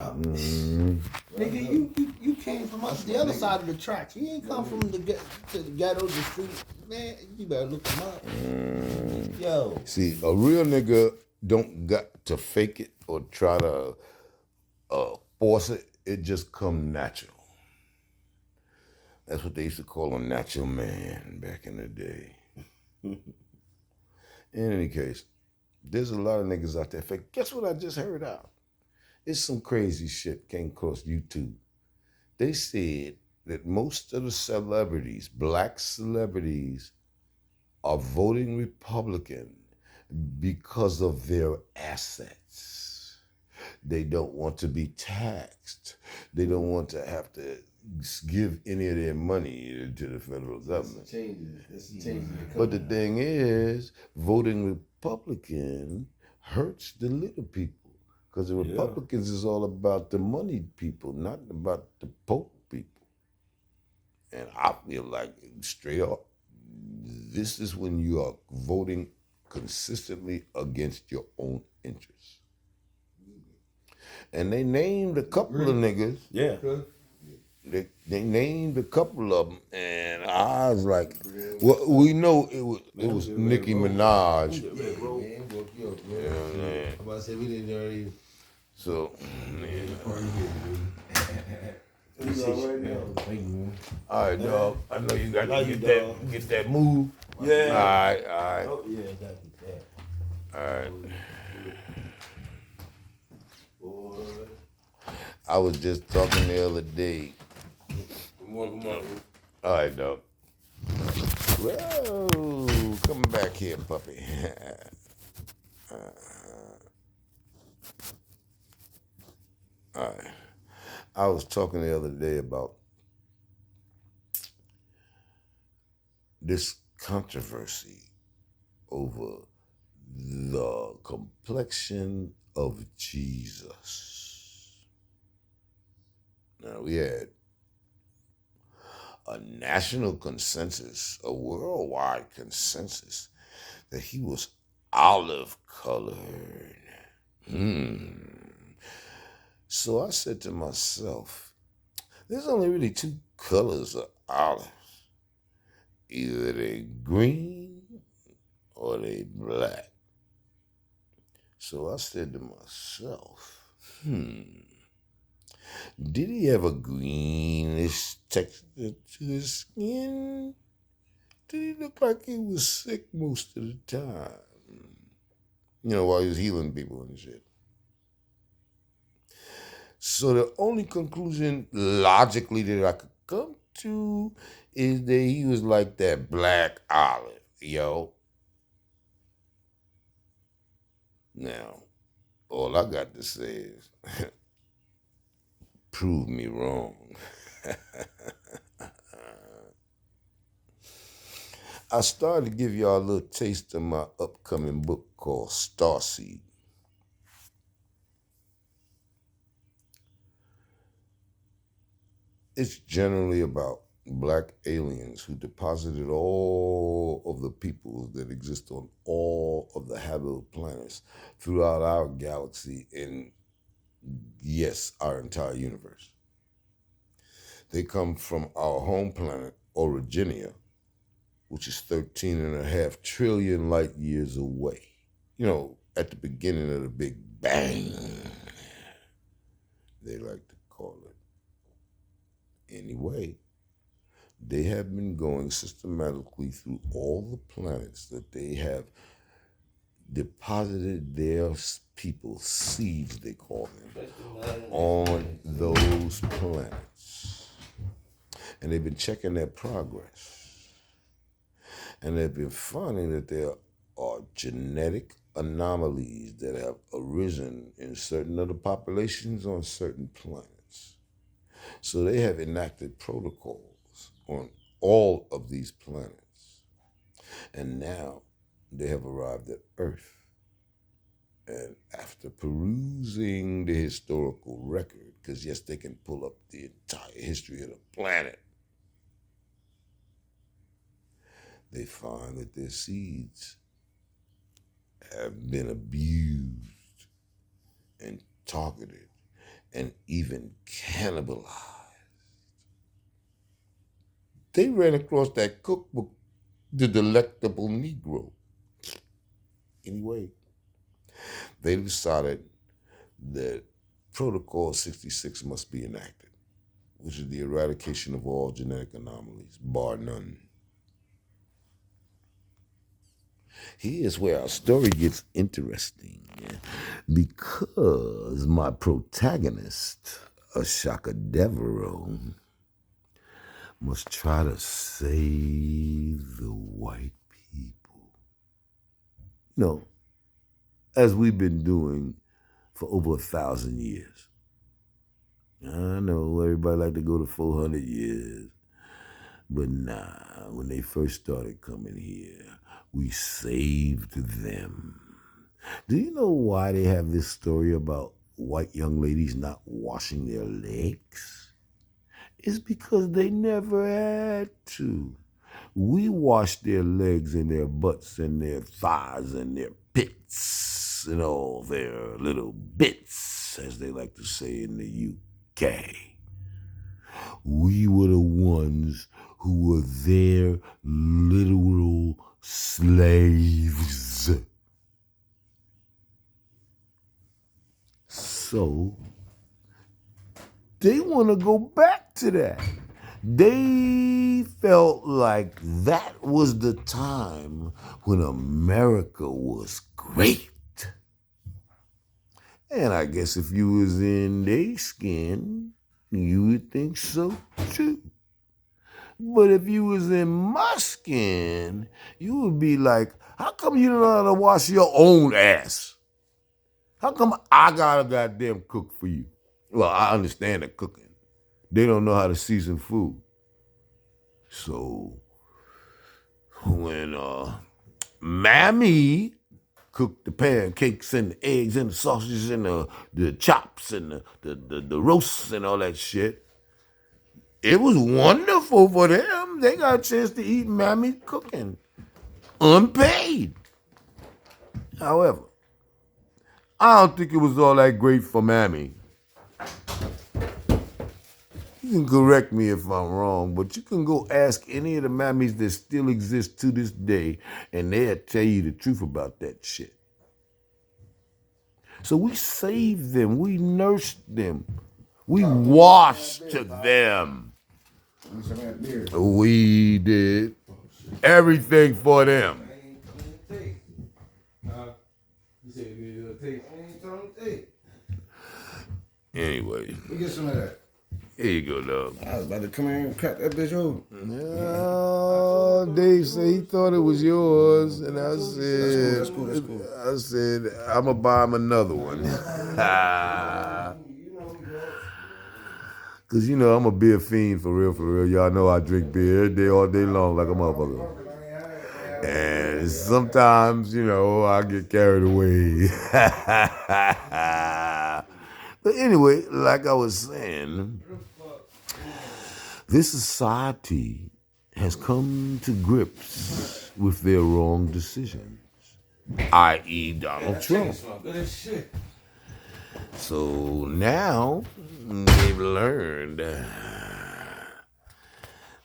Nigga, you came from the other side of the tracks. You ain't come from to the ghetto, the street. Man, you better look him up. Yo. See, a real nigga don't got to fake it or try to force it. It just come natural. That's what they used to call a natural man back in the day. In any case, there's a lot of niggas out there fake. Guess what I just heard out? It's some crazy shit came across YouTube. They said that most of the celebrities, black celebrities, are voting Republican because of their assets. They don't want to be taxed. They don't want to have to give any of their money to the federal government. That's changes. But the thing is, voting Republican hurts the little people. Because the Republicans is all about the moneyed people, not about the poor people. And I feel like, straight up, this is when you are voting consistently against your own interests. And they named a couple of niggas. Yeah. They named a couple of them, and I was like, well, we know it was Nicki Minaj. I'm about to say we didn't already. So, all right, dog. I know you got to get that move. Yeah. All right. Oh yeah, got that. All right. Boy. I was just talking the other day. Come on. All right, dog. Whoa, come back here, puppy. All right. I was talking the other day about this controversy over the complexion of Jesus. Now, we had a national consensus, a worldwide consensus, that he was olive colored. So I said to myself, there's only really two colors of olives. Either they green or they black. So I said to myself, did he have a greenish texture to his skin? Did he look like he was sick most of the time? You know, while he was healing people and shit. So the only conclusion logically that I could come to is that he was like that black olive, yo. Now, all I got to say is, prove me wrong. I started to give y'all a little taste of my upcoming book called Starseed. It's generally about black aliens who deposited all of the peoples that exist on all of the habitable planets throughout our galaxy and, yes, our entire universe. They come from our home planet, Origenia, which is 13.5 trillion light years away. You know, at the beginning of the Big Bang, they like to call it. Anyway, they have been going systematically through all the planets that they have deposited their people, seeds they call them, on those planets. And they've been checking their progress. And they've been finding that there are genetic anomalies that have arisen in certain of the populations on certain planets. So they have enacted protocols on all of these planets. And now they have arrived at Earth. And after perusing the historical record, because yes, they can pull up the entire history of the planet, they find that their seeds have been abused and targeted and even cannibalized. They ran across that cookbook, The Delectable Negro. Anyway, they decided that Protocol 66 must be enacted, which is the eradication of all genetic anomalies, bar none. Here's where our story gets interesting, because my protagonist, Ashaka Devereaux, must try to save the white people. No, as we've been doing for over 1,000 years. I know everybody like to go to 400 years, but nah, when they first started coming here, we saved them. Do you know why they have this story about white young ladies not washing their legs? It's because they never had to. We washed their legs and their butts and their thighs and their pits and all their little bits, as they like to say in the UK. We were the ones who were their literal slaves. So, they want to go back to that. They felt like that was the time when America was great. And I guess if you was in their skin, you would think so too. But if you was in my skin, you would be like, how come you don't know how to wash your own ass? How come I gotta goddamn cook for you? Well, I understand the cooking. They don't know how to season food. So when Mammy cooked the pancakes and the eggs and the sausages and the chops and the roasts and all that shit, it was wonderful for them. They got a chance to eat Mammy's cooking, unpaid. However, I don't think it was all that great for Mammy. You can correct me if I'm wrong, but you can go ask any of the mammies that still exist to this day, and they'll tell you the truth about that shit. So we saved them. We nursed them. We washed them. We did everything for them. Anyway. We get some of that. Here you go, dog. I was about to come here and crack that bitch open. No, Dave said he thought it was yours, and I said, That's cool. I said, I'm gonna buy him another one. Cause I'm a beer fiend for real. Y'all know I drink beer every day, all day long, like a motherfucker. And sometimes, I get carried away. But anyway, like I was saying, this society has come to grips with their wrong decisions, i.e. Donald Trump. So now they've learned that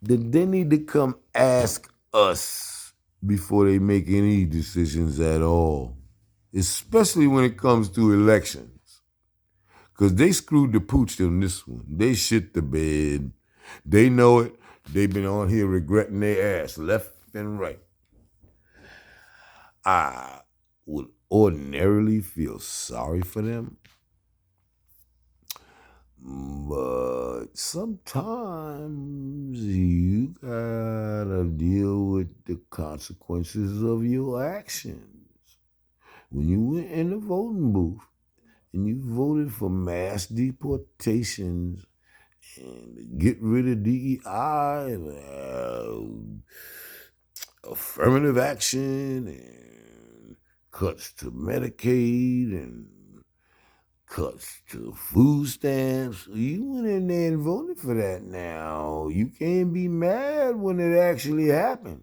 they need to come ask us before they make any decisions at all, especially when it comes to elections. Because they screwed the pooch on this one. They shit the bed. They know it. They've been on here regretting their ass left and right. I would ordinarily feel sorry for them. But sometimes you gotta deal with the consequences of your actions. When you went in the voting booth and you voted for mass deportations and get rid of DEI and affirmative action and cuts to Medicaid and cuts to food stamps. You went in there and voted for that now. You can't be mad when it actually happened.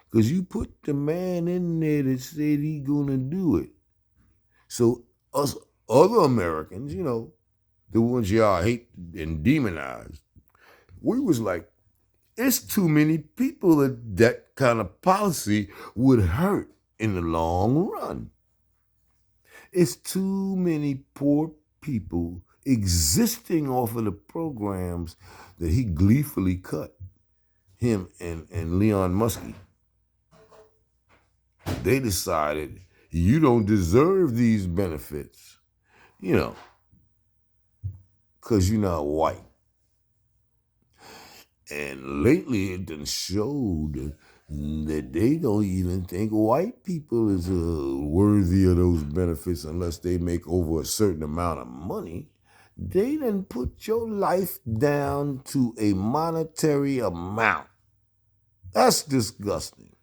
Because you put the man in there that said he gonna do it. So us other Americans, the ones y'all hate and demonize, we was like, it's too many people that kind of policy would hurt in the long run. It's too many poor people existing off of the programs that he gleefully cut, him and Leon Muskie. They decided you don't deserve these benefits, because you're not white. And lately it done showed that they don't even think white people is worthy of those benefits unless they make over a certain amount of money. They done put your life down to a monetary amount. That's disgusting.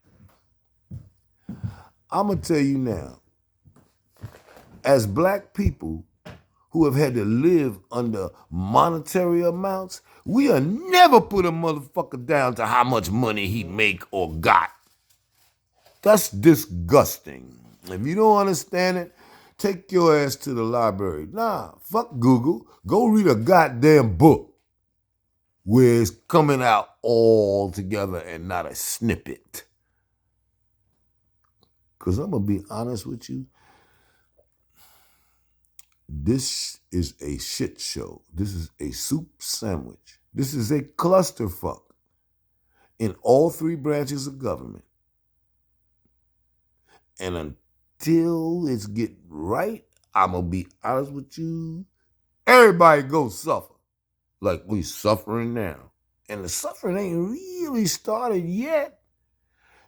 I'm going to tell you now, as black people who have had to live under monetary amounts, we'll never put a motherfucker down to how much money he make or got. That's disgusting. If you don't understand it, take your ass to the library. Nah, fuck Google. Go read a goddamn book where it's coming out all together and not a snippet. Because I'm going to be honest with you, this is a shit show. This is a soup sandwich. This is a clusterfuck in all three branches of government. And until it's get right, I'm going to be honest with you, everybody go suffer like we suffering now. And the suffering ain't really started yet.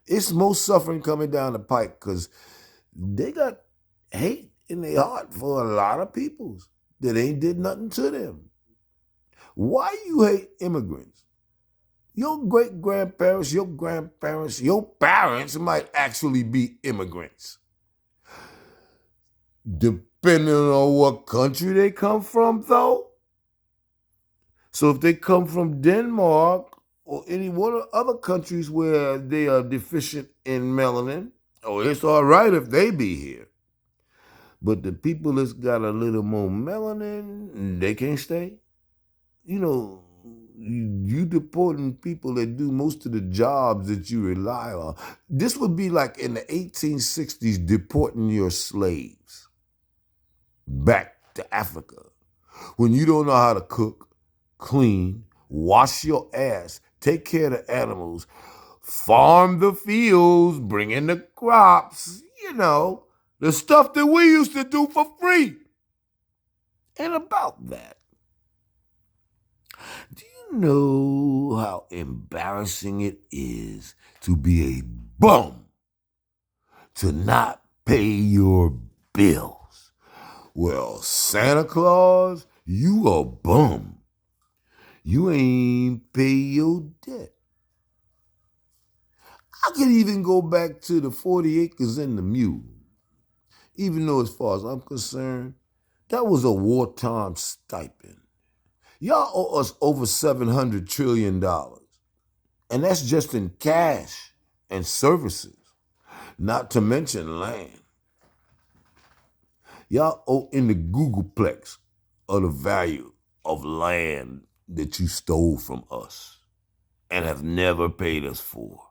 It's most suffering coming down the pike because they got hate in their heart for a lot of peoples that ain't did nothing to them. Why you hate immigrants? Your great-grandparents, your grandparents, your parents might actually be immigrants. Depending on what country they come from, though. So if they come from Denmark or any one of other countries where they are deficient in melanin, it's all right if they be here. But the people that's got a little more melanin, they can't stay. You deporting people that do most of the jobs that you rely on. This would be like in the 1860s deporting your slaves back to Africa. When you don't know how to cook, clean, wash your ass, take care of the animals, farm the fields, bring in the crops, the stuff that we used to do for free. And about that, do you know how embarrassing it is to be a bum, to not pay your bills? Well, Santa Claus, you a bum. You ain't pay your debt. I could even go back to the 40 acres and the mule. Even though, as far as I'm concerned, that was a wartime stipend. Y'all owe us over $700 trillion. And that's just in cash and services, not to mention land. Y'all owe in the Googleplex of the value of land that you stole from us and have never paid us for,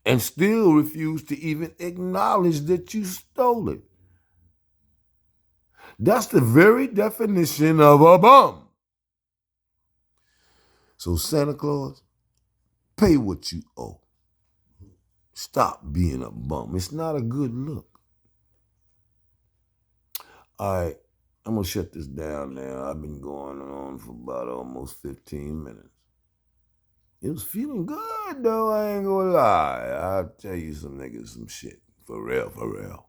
and still refuse to even acknowledge that you stole it. That's the very definition of a bum. So Santa Claus, pay what you owe. Stop being a bum. It's not a good look. All right, I'm going to shut this down now. I've been going on for about almost 15 minutes. It was feeling good, though. I ain't going to lie. I'll tell you some niggas some shit. For real, for real.